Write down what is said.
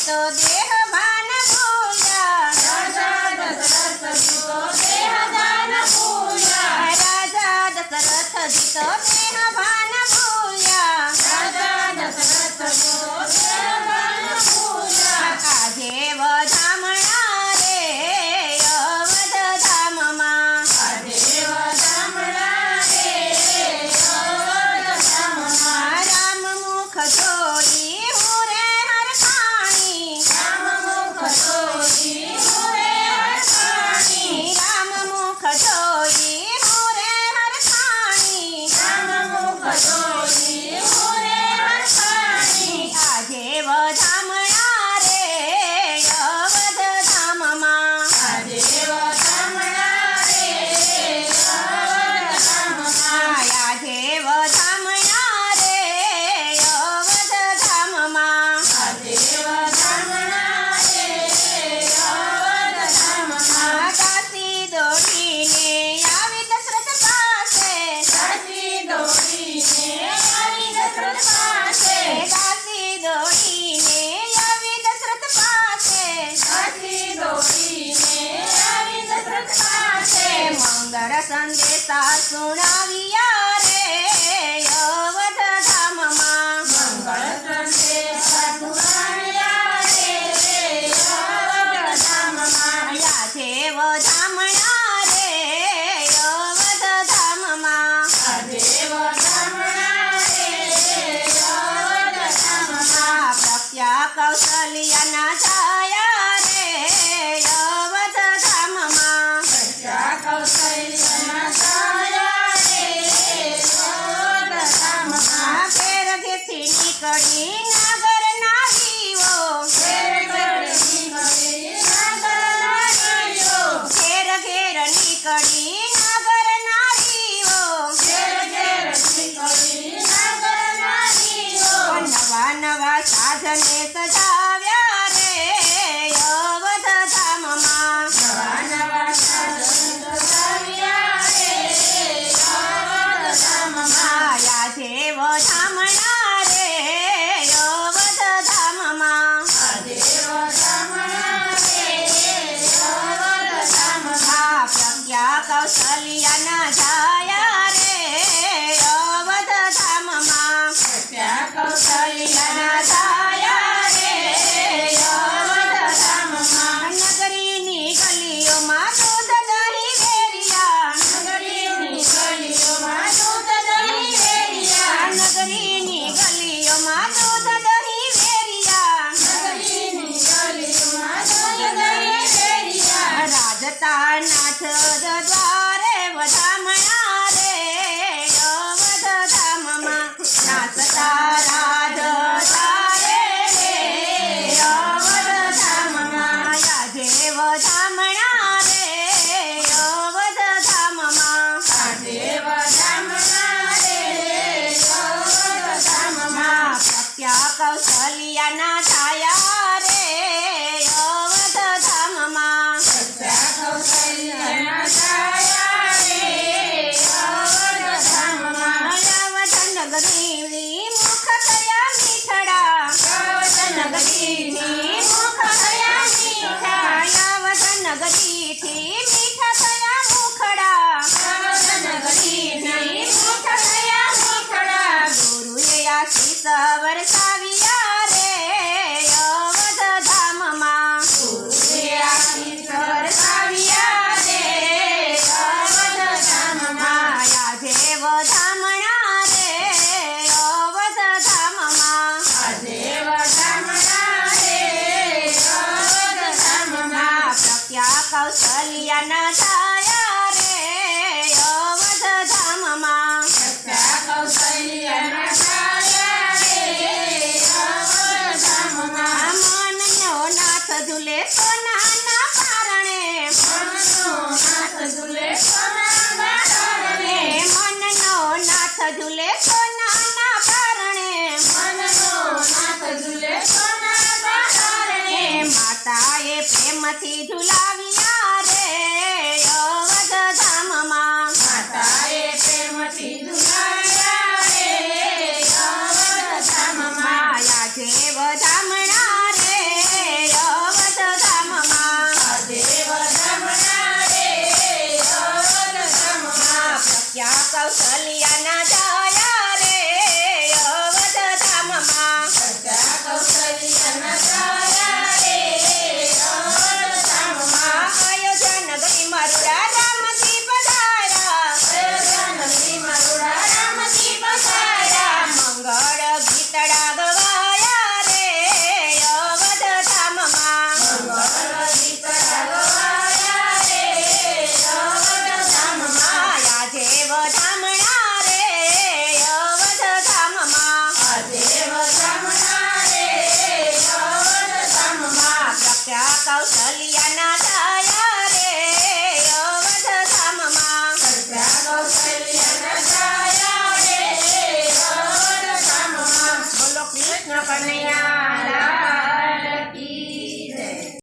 તો દેહ ભાન ભૂલ્યા રાજા દશરથજી તો દેહ દાન ભૂલ્યા રાજા દશરથજી તો દેહ ભાન ભૂલ્યા રાજા દશરથજી તો દેહ દાન ભૂલ્યા આજે વધામણા રે અવધ ધામમાં આજે વધામણા રે અવધ ધામમાં રામ મુખ જોઈ હું રે હરખાણી રામ મુખ જોઈ હું રે હરખાણી રામ મુખ જોઈ હું રે હરખાણી રામ મુખ જોઈ હું રે હરખાણી આજે વધામણા રે અવધ ધામમાં આજે વધામણા રે અવધ ધામમાં આજે વધામણા રે અવધ ધામમાં આજે વધામણા રે અવધ ધામમાં કાશી દોડીને આવી દશરથ પાસે કાશી દોડીને આવી દશરથ પાસે કાશી દોડીને આવી દશરથ પાસે કાશી દોડીને આવી દશરથ પાસે મંગળ સંદેશા સુણાવ્યા રે અવધ ધામમાં મંગળ સંદેશા સુણાવ્યા રે અવધ ધામમાં આજે વધામણા રે અવધ ધામમાં આજે વધામણા રે અવધ ધામમાં પ્રત્યા કૌશલ્યના છાયા રે અવધ ધામમાં પ્રજા કૌશલ્યના છાયા રે અવધ ધામમાં ઘેર ઘેરથી નીકળી નાગર નાગીઓ ઘેર ઘેર નીકળી નાગર નાગીઓ ઘેર ઘેર નીકળી નાગર નાગીઓ ઘેર ઘેર નીકળી નાગર નાગીઓ નવા નવા સાધને સજાવ્યા રે અવધ ધામમાં નવા નવા સાધન સજાવ્યા રે અવધ ધામમાં આજે વધામણા રે અવધ ધામમાં આજે વધામણા રે અવધ ધામમાં પ્રજ્ઞા કૌશલ્યના છાયા રે અવધ ધામમાં પ્રજા કૌશલ્યના છાયા રે અવધ ધામમાં નગરીની ગલીઓમાં દૂધ દહીં વેરિયા નગરીની ગલીઓમાં દૂધ દહીં વેરિયા નગરીની ગલીઓમાં દૂધ દહીં વેરિયા નગરીની ગલીઓમાં દૂધ દહીં વેરિયા રાજતાનાથ દ્વારે વધામણા રે અવધ ધામમાં નાચતા રાજ તારે રે અવધ ધામમાં આજે વધામણા રે અવધ ધામમાં આજે વધામણા રે અવધ ધામમાં પ્રત્યા કૌશલ્યના છાયા રે અવધ ધામમાં પ્રજા કૌશલ્યના છાયા રે અવધ ધામમાં અવધ નગરી મુખ થયા મીઠડા અવધ નગરીથી મુખ થયા મીઠા અવધ નગરીથી મીઠા થયા મુખડા અવધ નગરીથી મુખ થયા મીઠડા ગુરુએ આશીષ વરસાવ્યા રે અવધ ધામમાં ગુરુએ આશીષ વરસાવ્યા રે અવધ ધામમાં આજે વધામણા રે અવધ ધામમાં આજે વધામણા રે અવધ ધામમાં પ્રત્યા કૌશલ્યના છાયા રે અવધ ધામમાં પ્રજા કૌશલ્યના છાયા રે અવધ ધામમાં મનનો નાથ ઝૂલે સોનાના પારણે મનનો નાથ ઝૂલે સોનાના પારણે મનનો નાથ ઝૂલે સોનાના પારણે મનનો નાથ ઝૂલે સોનાના પારણે માતાએ પ્રેમથી ઝુલાવ્યા